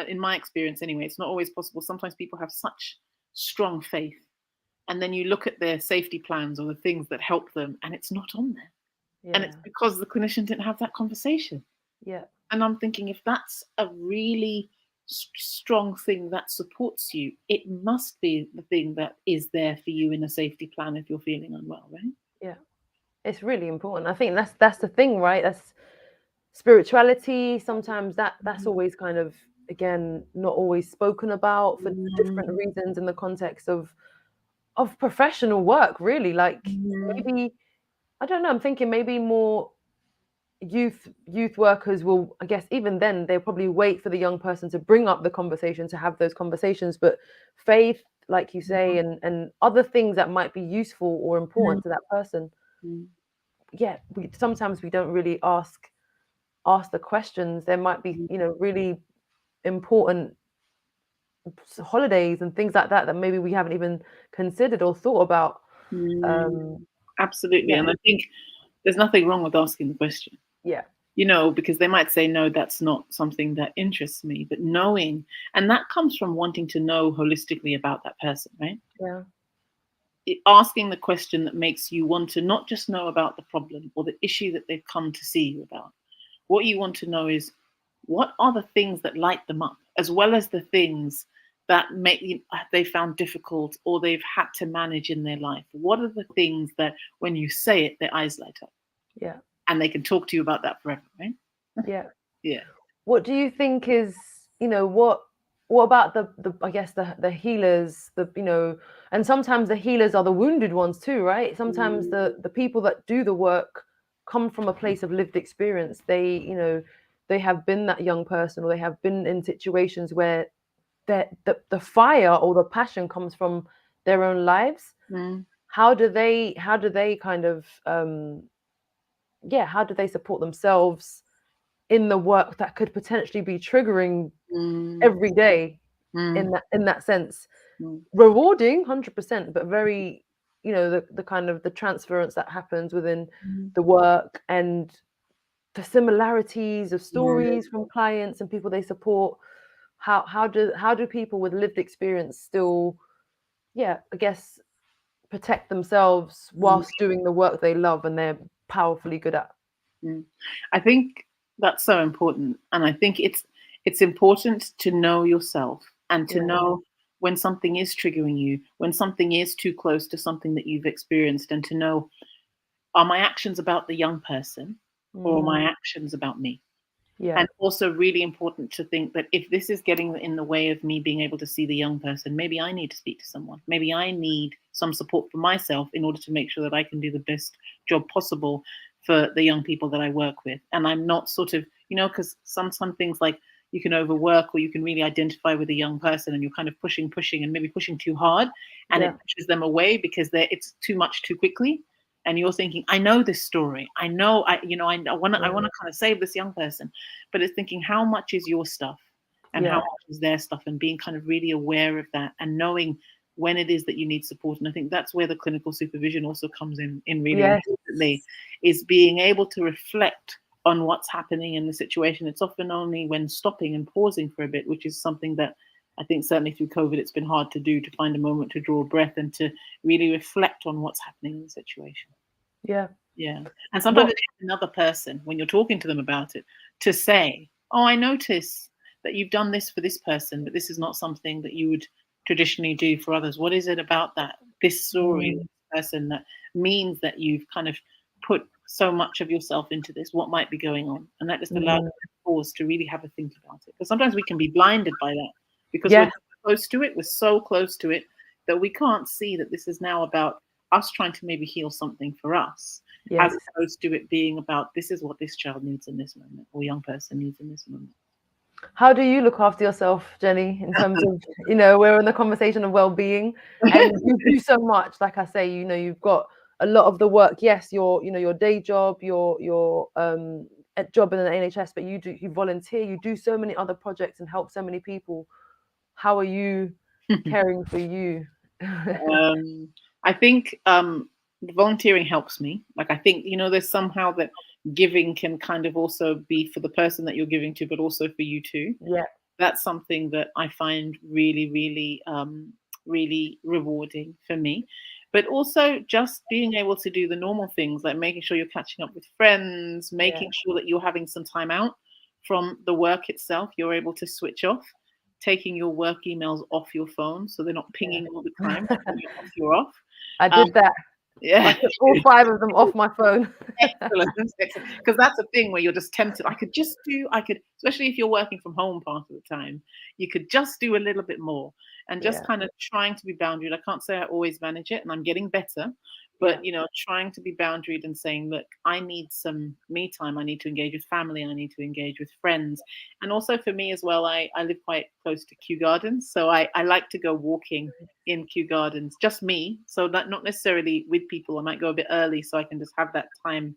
in my experience anyway, it's not always possible. Sometimes people have such strong faith, and then you look at their safety plans or the things that help them, and it's not on there. And it's because the clinician didn't have that conversation. Yeah. And I'm thinking, if that's a really strong thing that supports you, it must be the thing that is there for you in a safety plan if you're feeling unwell, right? Yeah. It's really important. I think that's the thing, right? That's spirituality. Sometimes that's always kind of, again, not always spoken about for different reasons in the context of of professional work, really. Like Mm. maybe, I don't know, I'm thinking maybe more youth workers will, I guess even then they'll probably wait for the young person to bring up the conversation, to have those conversations. But faith, like you say, and other things that might be useful or important to that person, Mm. yeah, sometimes we don't really ask the questions. There might be, really important holidays and things like that that maybe we haven't even considered or thought about. Mm. um Absolutely. yeah, And I think there's nothing wrong with asking the question, yeah, because they might say, no, that's not something that interests me. But knowing, and that comes from wanting to know holistically about that person, right? yeah, Asking the question that makes you want to not just know about the problem or the issue that they've come to see you about. What you want to know is, what are the things that light them up, as well as the things that they found difficult or they've had to manage in their life. What are the things that when you say it, their eyes light up, yeah, and they can talk to you about that forever, right? yeah. Yeah. What do you think is, what about the I guess the healers, and sometimes the healers are the wounded ones too, right? Sometimes Mm. the people that do the work come from a place of lived experience. They have been that young person, or they have been in situations where the fire or the passion comes from their own lives. Mm. How do they kind of, how do they support themselves in the work that could potentially be triggering Mm. every day, Mm. in that sense? Mm. Rewarding 100%, but very, the kind of the transference that happens within Mm. the work, and the similarities of Yeah. stories from clients and people they support. How do people with lived experience still, I guess, protect themselves Mm. whilst doing the work they love and they're powerfully good at? Mm. I think that's so important, and I think it's important to know yourself and to Yeah, know when something is triggering you, when something is too close to something that you've experienced, and to know, are my actions about the young person or are my actions about me? yeah, And also really important to think that if this is getting in the way of me being able to see the young person, maybe I need to speak to someone. Maybe I need some support for myself in order to make sure that I can do the best job possible for the young people that I work with. And I'm not sort of, because some things like you can overwork or you can really identify with a young person and you're kind of pushing, and maybe pushing too hard, and it yeah, pushes them away because it's too much too quickly. And you're thinking, I know this story. I know, I want to kind of save this young person, but it's thinking, how much is your stuff and how yeah, much is their stuff, and being kind of really aware of that and knowing when it is that you need support. And I think that's where the clinical supervision also comes in really yes, importantly, is being able to reflect on what's happening in the situation. It's often only when stopping and pausing for a bit, which is something that I think certainly through COVID it's been hard to do, to find a moment to draw a breath and to really reflect on what's happening in the situation. yeah. Yeah. And sometimes What? it's another person, when you're talking to them about it, to say, oh, I notice that you've done this for this person, but this is not something that you would traditionally do for others. What is it about this story, Mm, this person, that means that you've kind of put so much of yourself into this? What might be going on? And that just allows mm, us to pause to really have a think about it. Because sometimes we can be blinded by that because we're yes, close to it. We're so close to it that we can't see that this is now about us trying to maybe heal something for us, as yes. opposed to it being about, this is what this child needs in this moment or young person needs in this moment. How do you look after yourself, Jenny, in terms of, we're in the conversation of well-being, and you do so much. Like I say, you've got a lot of the work. Yes, your day job, your job in the NHS, but you volunteer, you do so many other projects and help so many people. How are you caring for you? I think volunteering helps me. Like, I think, there's somehow that giving can kind of also be for the person that you're giving to, but also for you too. Yeah, That's something that I find really, really, really rewarding for me. But also just being able to do the normal things, like making sure you're catching up with friends, yeah, making sure that you're having some time out from the work itself. You're able to switch off, taking your work emails off your phone so they're not pinging all the time. But when you're off, you're off. I Um, did that. Yeah. I took all 5 of them off my phone. Excellent. Because that's a thing where you're just tempted. I could, especially if you're working from home part of the time, you could just do a little bit more and just Yeah. kind of trying to be boundaried. I can't say I always manage it, and I'm getting better, Yeah. but trying to be boundaried and saying, look, I need some me time. I need to engage with family. I need to engage with friends. And also for me as well, I live quite close to Kew Gardens. So I like to go walking in Kew Gardens, just me. So that not necessarily with people. I might go a bit early so I can just have that time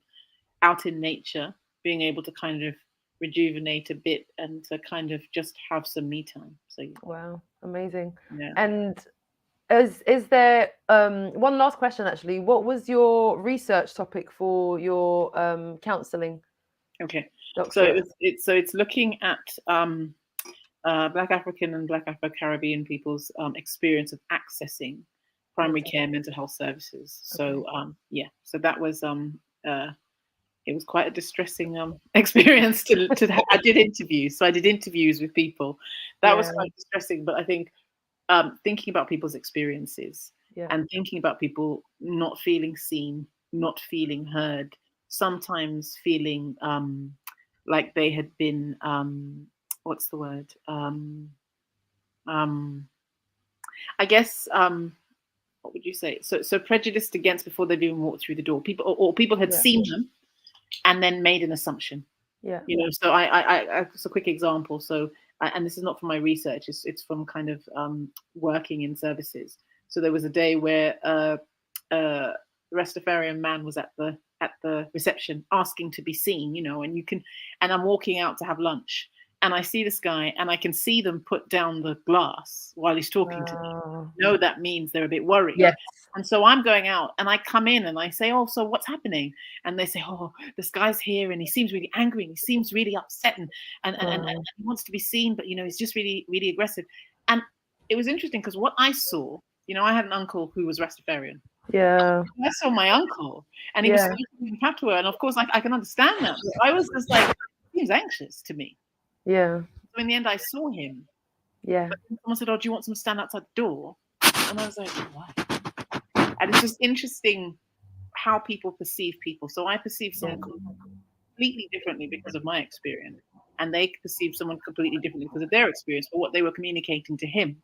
out in nature, being able to kind of rejuvenate a bit and to kind of just have some me time. So Wow, amazing. yeah. And is there one last question actually? What was your research topic for your counseling Okay. doctorate? So it's looking at Black African and Black Afro-Caribbean people's experience of accessing primary care mental health services. So so that was it was quite a distressing experience to I did interviews. So I did interviews with people. That was quite distressing, but I think thinking about people's experiences and thinking about people not feeling seen, not feeling heard, sometimes feeling like they had been what's the word? I guess what would you say? So prejudiced against before they've even walked through the door. People or people had seen them and then made an assumption. Yeah. So I it's a quick example. So and this is not from my research. It's from kind of working in services. So there was a day where a Rastafarian man was at the reception asking to be seen. And I'm walking out to have lunch. And I see this guy, and I can see them put down the glass while he's talking to me. That means they're a bit worried. Yes. And so I'm going out, and I come in, and I say, "Oh, so what's happening?" And they say, "Oh, this guy's here, and he seems really angry, and he seems really upset, and he wants to be seen, but he's just really, really aggressive." And it was interesting because what I saw, I had an uncle who was Rastafarian. Yeah. I saw my uncle, and he was speaking in patois, and of course, I can understand that. But I was just like, he was anxious to me. Yeah. So in the end, I saw him. Yeah. But someone said, "Oh, do you want someone to stand outside the door?" And I was like, "Why?" And it's just interesting how people perceive people. So I perceive someone completely differently because of my experience, and they perceive someone completely differently because of their experience. But what they were communicating to him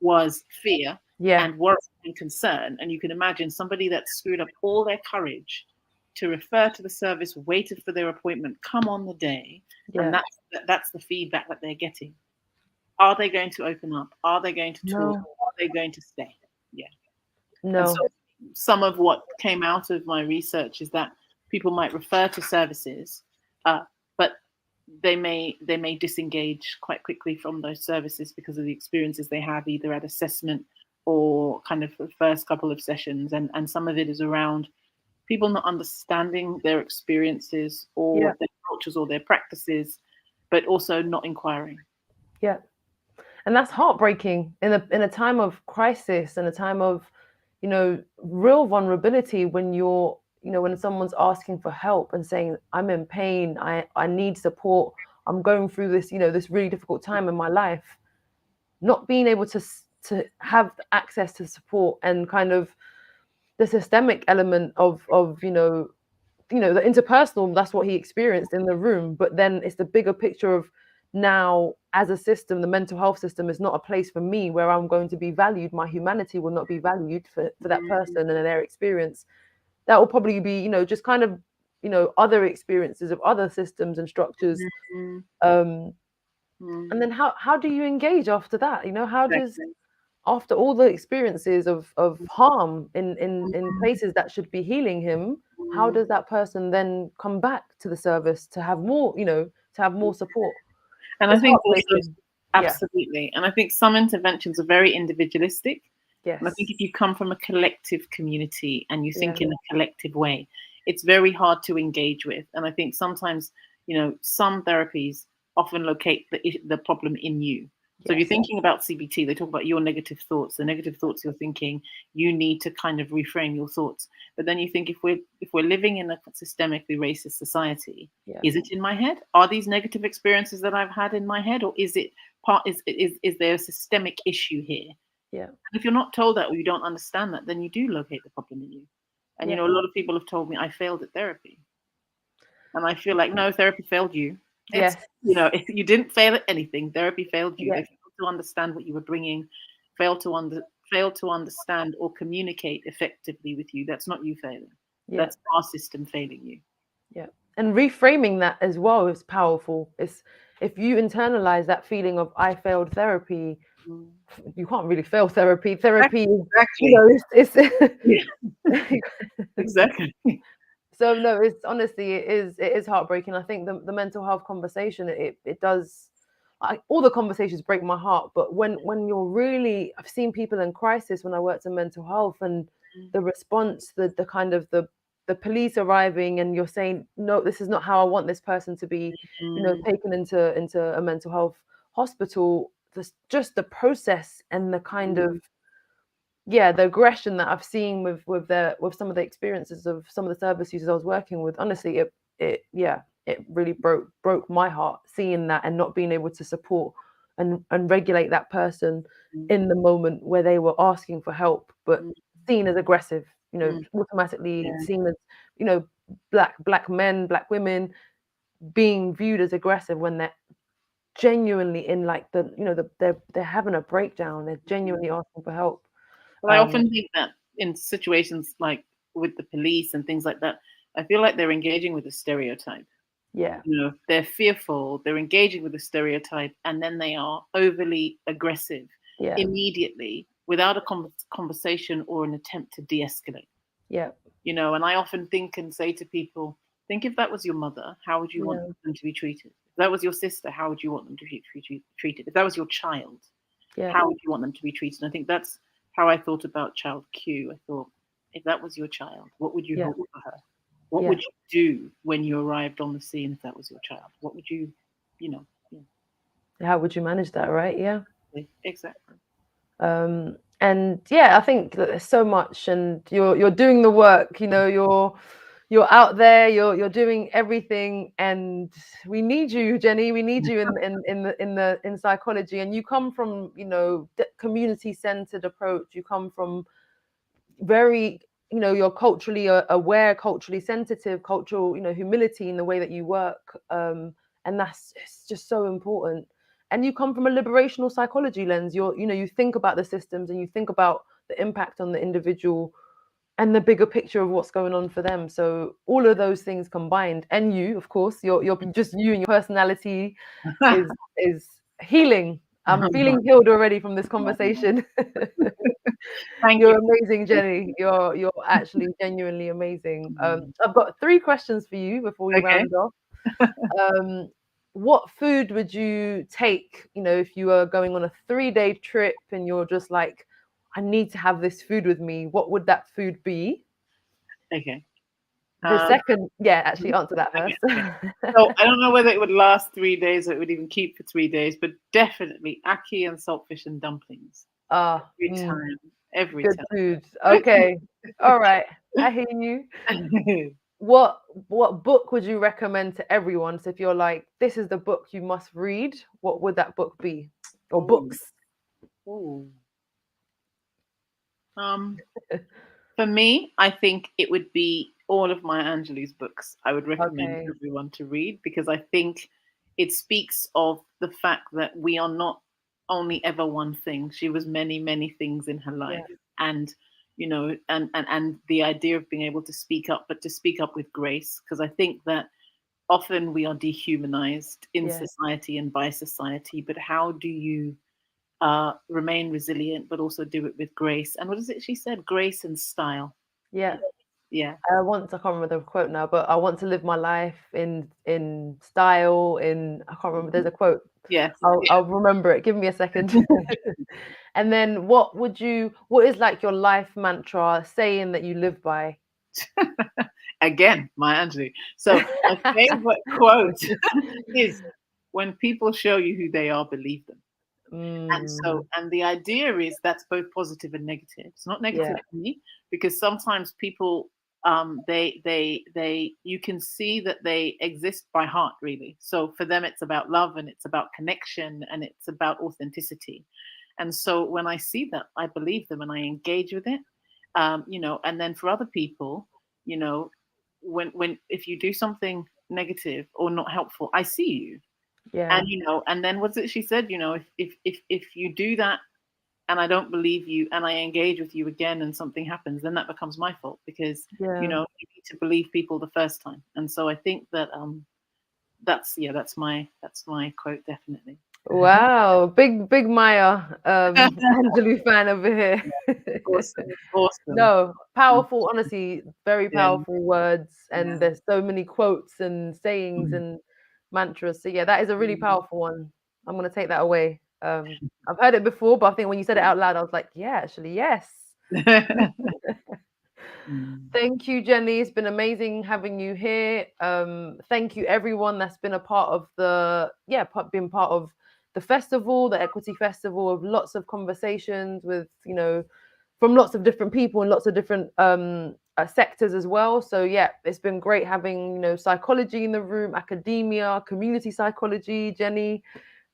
was fear and worry and concern. And you can imagine somebody that screwed up all their courage to refer to the service, waited for their appointment, come on the day, and that's the feedback that they're getting. Are they going to open up? Are they going to talk? Are they going to stay? Yeah. No. And so some of what came out of my research is that people might refer to services, but they may disengage quite quickly from those services because of the experiences they have either at assessment or kind of the first couple of sessions. And some of it is around people not understanding their experiences or their cultures or their practices, but also not inquiring. Yeah. And that's heartbreaking in a time of crisis, in a time of, real vulnerability, when when someone's asking for help and saying, "I'm in pain, I need support, I'm going through this, this really difficult time in my life," not being able to have access to support and kind of the systemic element of the interpersonal, that's what he experienced in the room, but then it's the bigger picture of now as a system, the mental health system is not a place for me where I'm going to be valued. My humanity will not be valued for that person and their experience. That will probably be, just kind of, other experiences of other systems and structures. And then how do you engage after that? How does, after all the experiences of harm in places that should be healing him, how does that person then come back to the service to have more, to have more support? And I think also, absolutely. And I think some interventions are very individualistic. Yes. And I think if you come from a collective community and you think in a collective way, it's very hard to engage with. And I think sometimes, some therapies often locate the problem in you. So if you're thinking about CBT, they talk about your negative thoughts, the negative thoughts you're thinking. You need to kind of reframe your thoughts. But then you think, if we're living in a systemically racist society, is it in my head? Are these negative experiences that I've had in my head, or is it is there a systemic issue here? Yeah. And if you're not told that or you don't understand that, then you do locate the problem in you. And a lot of people have told me I failed at therapy, and I feel like, no, therapy failed you. It's, Yes. if you didn't fail at anything, therapy failed you. Yes. They failed to understand what you were bringing, failed to understand or communicate effectively with you. That's not you failing. Yeah. That's our system failing you. Yeah. And reframing that as well is powerful. It's if you internalize that feeling of I failed therapy, you can't really fail therapy. Therapy, Exactly. it's Yeah. Exactly. So no, it's honestly it is heartbreaking. I think the mental health conversation it does all the conversations break my heart, but when you're really I've seen people in crisis when I worked in mental health, and the response, the kind of the police arriving and you're saying, no, this is not how I want this person to be, taken into a mental health hospital. Just the process and the kind of the aggression that I've seen with some of the experiences of some of the service users I was working with, honestly, it really broke my heart seeing that and not being able to support and regulate that person in the moment where they were asking for help, but seen as aggressive, automatically seen as, black men, black women being viewed as aggressive when they're genuinely in like they're having a breakdown, they're genuinely asking for help. But I often think that in situations like with the police and things like that, I feel like they're engaging with a stereotype. Yeah. They're fearful, they're engaging with a stereotype, and then they are overly aggressive immediately without a conversation or an attempt to de-escalate. Yeah. And I often think and say to people, think if that was your mother, how would you want them to be treated? If that was your sister, how would you want them to be treated? If that was your child, how would you want them to be treated? And I think that's how I thought about child Q. I thought, if that was your child, what would you hope for her? What would you do when you arrived on the scene if that was your child? What would you, How would you manage that, right? Yeah. Exactly. And I think that there's so much, and you're doing the work. You're out there. You're doing everything, and we need you, Jenny. We need you in psychology. And you come from community-centered approach. You come from very you're culturally aware, culturally sensitive, cultural humility in the way that you work, and it's just so important. And you come from a liberational psychology lens. You think about the systems and you think about the impact on the individual and the bigger picture of what's going on for them. So all of those things combined, and you, of course, you're just you and your personality is healing. I'm feeling healed already from this conversation. Thank You're you. amazing, Jenny. You're actually genuinely amazing. I've got 3 questions for you before we round off. What food would you take, if you were going on a 3-day trip and you're just like, I need to have this food with me? What would that food be? Okay. The second, actually answer that first. So I don't know whether it would last 3 days or it would even keep for 3 days, but definitely ackee and saltfish and dumplings. Every Good time. food. Okay. All right. I hear you. What book would you recommend to everyone? So if you're like, this is the book you must read, what would that book be? Or books? For me, I think it would be all of Maya Angelou's books. I would recommend everyone to read, because I think it speaks of the fact that we are not only ever one thing. She was many, many things in her life. And and the idea of being able to speak up, but to speak up with grace, because I think that often we are dehumanized in society and by society, but how do you remain resilient, but also do it with grace? And what is it she said? Grace and style. Yeah. I can't remember the quote now, but I want to live my life in style. I can't remember. There's a quote. Yes. I'll remember it. Give me a second. And then what is like your life mantra, saying that you live by? Again, Maya Angelou. So my favorite quote is, when people show you who they are, believe them. And the idea is that's both positive and negative. It's not negative for me, because sometimes people you can see that they exist by heart, really. So for them it's about love, and it's about connection, and it's about authenticity. And so when I see that, I believe them and I engage with it. you know, and then for other people, you know, when if you do something negative or not helpful, I see you. Yeah. And, you know, and then what's it she said, you know, if you do that and I don't believe you and I engage with you again and something happens, then that becomes my fault because, you know, you need to believe people the first time. And so I think that that's my quote, definitely. Wow, big Maya Angelou fan over here. Awesome. No, powerful, honestly, very Yeah. powerful words, and there's so many quotes and sayings Mm. and mantras. So yeah, that is a really Mm. powerful one. I'm gonna take that away. I've heard it before, but I think when you said it out loud, I was like, yeah, actually, yes. Mm. Thank you, Jenny. It's been amazing having you here. Thank you, everyone that's been a part of been part of the festival, the Equity Festival, of lots of conversations with, you know, from lots of different people and lots of different sectors as well. So yeah, it's been great having, you know, psychology in the room, academia, community psychology, Jenny,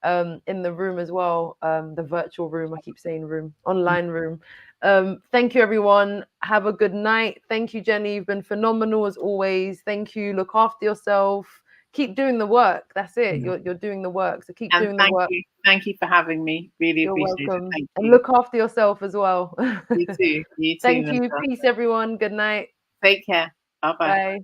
in the room as well, the virtual room. I keep saying room, online room. Thank you, everyone. Have a good night. Thank you, Jenny. You've been phenomenal as always. Thank you. Look after yourself. Keep doing the work. That's it. You're doing the work. So keep And doing the work. thank you for having me. Really You're appreciate it. welcome. Thank And you. look after yourself as well. You too. You too, Thank you. Linda. Peace, everyone. Good night. Take care. Bye bye. Bye.